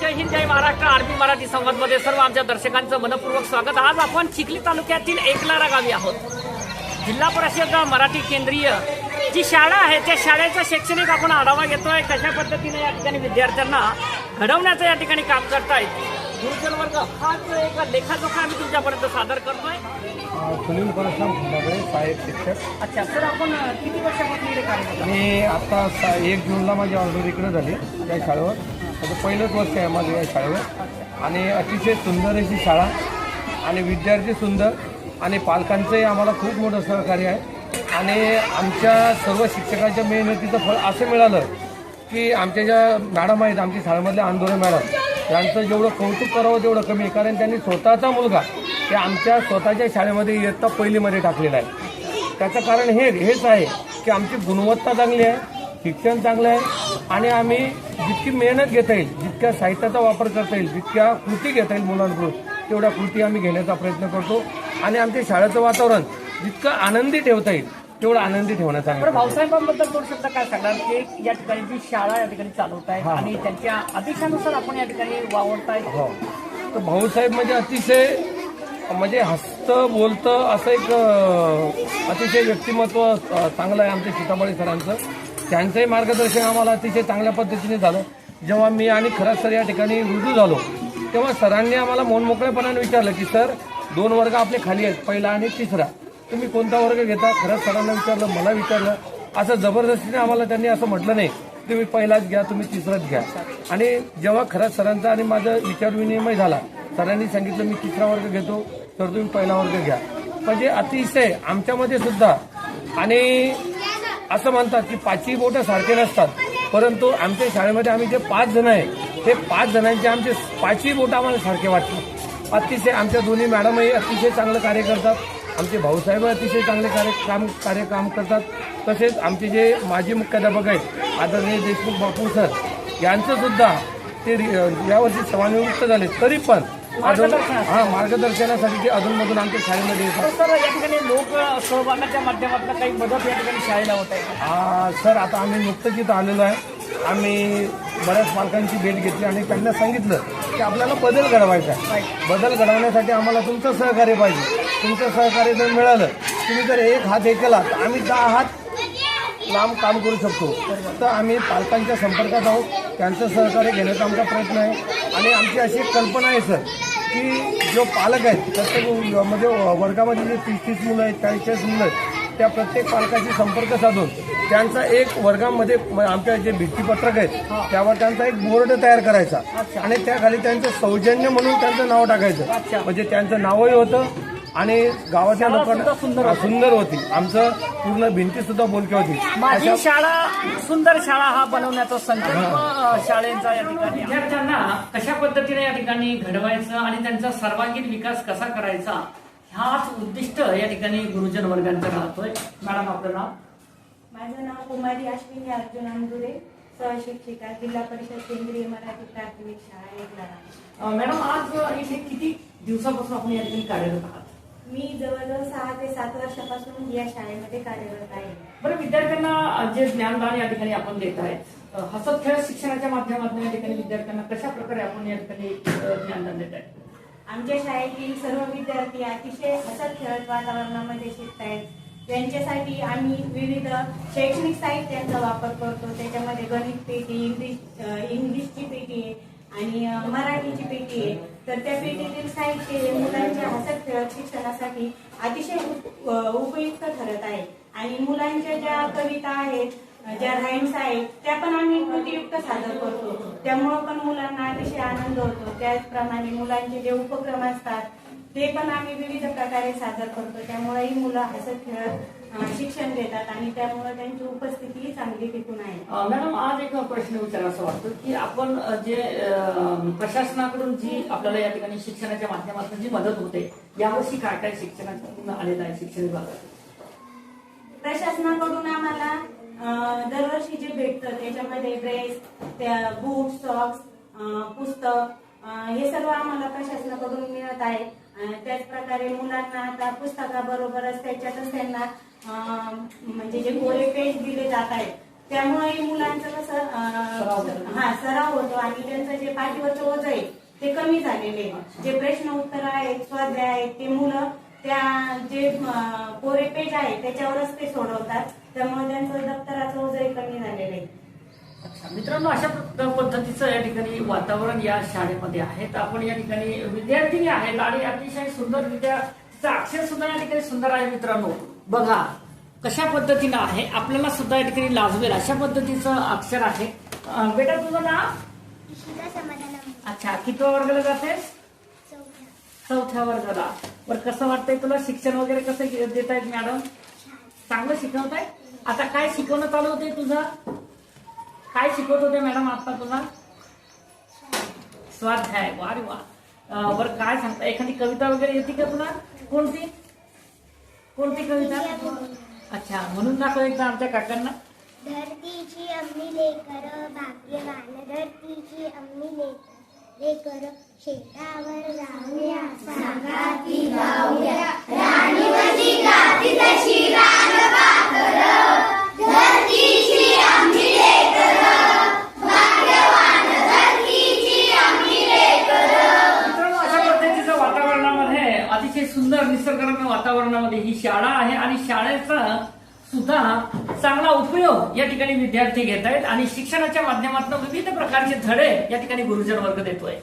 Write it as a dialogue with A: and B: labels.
A: जय हिंद जय Maharashtra RB Marathi संवादमध्ये सर्व आमच्या दर्शकांचं मनपूर्वक स्वागत। आज आपण चिखली तालुक्यातील एकलारा गावी आहोत। जिल्हा परिषद मराठी केंद्रीय जी शाळा आहे त्या शाळेचा शैक्षणिक आपण आढावा घेतोय। कशा पद्धतीने या ठिकाणी विद्यार्थ्यांना घडवण्याचं या ठिकाणी काम करतायत गुरुजन वर्ग, हाच एक लेखाजोखा आम्ही तुमच्यापर्यंत सादर करतोय।
B: सुनील परशुराम खंडागळे, सहाय्यक शिक्षक।
A: अच्छा सर, आपण किती वर्षापासून इकडे कार्य करता?
B: मी आता 1 जूनला माझी ऑर्डर इकडे झाली त्या शाळेवर। आता पहिलंच वर्ष आहे माझं या शाळेवर आणि अतिशय सुंदर अशी शाळा आणि विद्यार्थी सुंदर आणि पालकांचंही आम्हाला खूप मोठं सहकार्य आहे आणि आमच्या सर्व शिक्षकांच्या मेहनतीचं फळ असं मिळालं की आमच्या ज्या मॅडम आहेत आमच्या शाळेमधल्या आंदोलन मॅडम, त्यांचं जेवढं कौतुक करावं तेवढं कमी आहे, कारण त्यांनी स्वतःचा मुलगा ते आमच्या स्वतःच्या शाळेमध्ये इयत्ता पहिलीमध्ये टाकलेला आहे। त्याचं कारण हेच आहे की आमची गुणवत्ता चांगली आहे, शिक्षण चांगलं आहे आणि आम्ही जितकी मेहनत घेता येईल, जितक्या साहित्याचा वापर करता येईल, जितक्या कृती घेता येईल मुलांकडून तेवढ्या कृती आम्ही घेण्याचा प्रयत्न करतो आणि आमच्या शाळेचं वातावरण जितकं आनंदी ठेवता येईल तेवढं आनंदी ठेवण्याचा
A: बरं, भाऊसाहेबांबद्दल दोन शब्द काय सांगणार? की या ठिकाणी जी शाळा या ठिकाणी चालवतायत आणि त्यांच्या आदेशानुसार आपण या ठिकाणी वावरतायत।
B: हो, तर भाऊसाहेब म्हणजे अतिशय म्हणजे हसतं बोलतं असं एक अतिशय व्यक्तिमत्व चांगलं आहे आमच्या सीताबळी सरांचं। त्यांचंही मार्गदर्शन आम्हाला अतिशय चांगल्या पद्धतीने झालं। जेव्हा मी आणि खरात सर या ठिकाणी रुजू झालो तेव्हा सरांनी आम्हाला मनमोकळेपणाने विचारलं की सर 2 वर्ग आपले खाली आहेत, पहिला आणि तिसरा, तुम्ही कोणता वर्ग घेता? खरंच सरांना विचारलं, मला विचारलं, असं जबरदस्तीने आम्हाला त्यांनी असं म्हटलं नाही तुम्ही पहिलाच घ्या, तुम्ही तिसराच घ्या। आणि जेव्हा खरंच सरांचा आणि माझा विचारविनिमय झाला, सरांनी सांगितलं मी तिसरा वर्ग घेतो तर तुम्ही पहिला वर्ग घ्या। म्हणजे अतिशय आमच्यामध्ये सुद्धा आणि असं म्हणतात की 5ही बोटं सारखे नसतात, परंतु आमच्या शाळेमध्ये आम्ही जे 5 जण आहे ते 5 जणांचे आमचे 5ही बोटं आम्हाला सारखे वाटतात। अतिशय आमच्या दोन्ही मॅडमही अतिशय चांगलं कार्य करतात, आमचे भाऊसाहेब अतिशय चांगले काम करतात। तसेच आमचे जे माजी मुख्याध्यापक आहेत आदरणीय देशमुख बापू सर, यांचं सुद्धा ते यावर्षी सेवानिवृत्त झाले तरी पण मार्गदर्शनासाठी ते अधूनमधून आमच्या शाळेमध्ये येतात।
A: सर, या ठिकाणी लोक सहभागाच्या माध्यमातून काही मदत या ठिकाणी शाळेला होत आहे?
B: सर, आता आम्ही नुकतंच इथं आलेलो आहे। आम्ही बऱ्याच पालकांची भेट घेतली आणि त्यांना सांगितलं की आपल्याला बदल घडवायचा आहे। बदल घडवण्यासाठी आम्हाला तुमचं सहकार्य पाहिजे। तुमचं सहकार्य जर मिळालं, तुम्ही जर 1 हात हे केला तर आम्ही 10 हात लांब काम करू शकतो। तर आम्ही पालकांच्या संपर्कात आहोत, त्यांचं सहकार्य घेण्याचा आमचा प्रयत्न आहे आणि आमची अशी एक कल्पना आहे सर की जो पालक आहेत प्रत्येक म्हणजे वर्गामध्ये जे 30 मुलं आहेत, 40 मुलं आहेत, त्या प्रत्येक पालकाशी संपर्क साधून त्यांचा एक वर्गामध्ये आमच्या जे भित्तीपत्रक आहेत त्यावर त्यांचा एक बोर्ड तयार करायचा आणि त्याखाली त्यांचं सौजन्य म्हणून त्यांचं नाव टाकायचं। म्हणजे त्यांचं नावही होतं आणि गावाच्या लोकांना सुंदर होती, आमचं पूर्ण भिंती सुद्धा बोलकी होती।
A: माझी शाळा सुंदर शाळा हा बनवण्याचा संकल्प शाळेचा या ठिकाणी विद्यार्थ्यांना कशा पद्धतीने या ठिकाणी घडवायचं आणि त्यांचा सर्वांगीण विकास कसा करायचा हाच उद्दिष्ट या ठिकाणी गुरुजन वर्गांचा राहतोय। मॅडम, आपलं नाव?
C: माझं नाव कुमारी अश्विनी अर्जुन अंदुरे, सहशिक्षिका, जिल्हा परिषद केंद्रीय मराठी प्राथमिक शाळा एकलारा।
A: मॅडम, आज इथे किती दिवसापासून आपण या ठिकाणी कार्यरत आहात?
C: मी जवळजवळ 6 ते 7 वर्षापासून या शाळेमध्ये कार्यरत आहे।
A: बरं, विद्यार्थ्यांना जे ज्ञानदान या ठिकाणी आपण देत आहेत, हसत खेळत शिक्षणाच्या माध्यमातून या ठिकाणी विद्यार्थ्यांना कशा प्रकारे आपण या ठिकाणी ज्ञानदान देत आहे?
C: आमच्या शाळेतील सर्व विद्यार्थी अतिशय हसत खेळत वातावरणामध्ये शिकतायत। त्यांच्यासाठी आम्ही विविध शैक्षणिक साहित्यांचा वापर करतो। त्याच्यामध्ये गणित पेटी, इंग्लिशची पेटी आणि मराठीची पेटी आहे। तर त्या पेटीतील साहित्य मुलांच्या हसत खेळत शिक्षणासाठी अतिशय उपयुक्त ठरत आहे आणि मुलांच्या ज्या कविता आहेत, ज्या राईम्स आहेत, त्या पण आम्ही कृतीयुक्त सादर करतो। त्यामुळं पण मुलांना अतिशय आनंद होतो। त्याचप्रमाणे मुलांचे जे उपक्रम असतात ते पण आम्ही विविध प्रकारे सादर करतो। त्यामुळेही मुलं हसत खेळत शिक्षण घेतात आणि त्यामुळे त्यांची उपस्थिती चांगली टिकून आहे।
A: मॅडम, आज एक प्रश्न विचारायचा वाटतो की आपण जे प्रशासनाकडून जी आपल्याला या ठिकाणी शिक्षणाच्या माध्यमातून जी मदत होते, यावर्षी काय काय शिक्षणातून आलेलं आहे शिक्षण विभागात?
C: प्रशासनाकडून आम्हाला दरवर्षी जे भेटतं त्याच्यामध्ये ड्रेस, बूट, सॉक्स, पुस्तक हे सर्व आम्हाला प्रशासनाकडून मिळत आहे। त्याच प्रकारे मुलांना आता पुस्तकाबरोबरच त्याच्यातच त्यांना म्हणजे जे कोरे पेज दिले जात आहेत त्यामुळे मुलांचं कसं सराव होतो आणि त्यांचं जे पाठीवरचं ओझं आहे ते कमी झालेले आहे. जे प्रश्न उत्तर आहेत, स्वाध्याय आहेत, ते मुलं त्या जे कोरे पेज आहे त्याच्यावरच ते सोडवतात. त्यामुळे त्यांचं दप्तराचं ओझं कमी झालेलं आहे.
A: अच्छा मित्रांनो, अशा पद्धतीचं या ठिकाणी वातावरण या शाळेमध्ये आहे. तर आपण या ठिकाणी विद्यार्थिनी आहेत आणि अतिशय सुंदररित्या तिचं अक्षर सुद्धा या ठिकाणी सुंदर आहे. मित्रांनो बघा कशा पद्धतीनं आहे, आपल्याला सुद्धा या ठिकाणी लाजवेल अशा पद्धतीचं अक्षर आहे. बेटा तुझं नाव? अच्छा, किती वर्गाला जातेस? चौथ्या वर्गाला. बरं, कसं वाटतंय तुला? शिक्षण वगैरे कसं देत आहेत मॅडम? चांगलं शिकवताय? आता काय शिकवणं चालू होते तुझं? काय शिकवत होते मॅडम आता तुला? स्वाध्याय. वा रे वा. बरं काय सांगता, एखादी कविता वगैरे येते का तुला? कोणती कोणती कविता? अच्छा, म्हणून दाखव एकदा आमच्या काकांना.
D: धरतीची अम्मी लेकर भाग्यवान, धरतीची अम्मी लेकर शेतावर जाऊया, सांगाती गाऊया, राणीवजी गाती तशी रानभाकर, धरतीची अम्मी लेकर भाग्यवान, धरतीची अम्मी लेकर.
A: मित्रांनो, अशा पद्धतीचं वातावरणामध्ये अतिशय सुंदर निसर्गरम्य वातावरणामध्ये ही शाळा आहे आणि शाळेचा सुद्धा चांगला उपयोग या ठिकाणी विद्यार्थी घेत आहेत आणि शिक्षणाच्या माध्यमातून विविध प्रकारचे धडे या ठिकाणी गुरुजन वर्ग देतोय.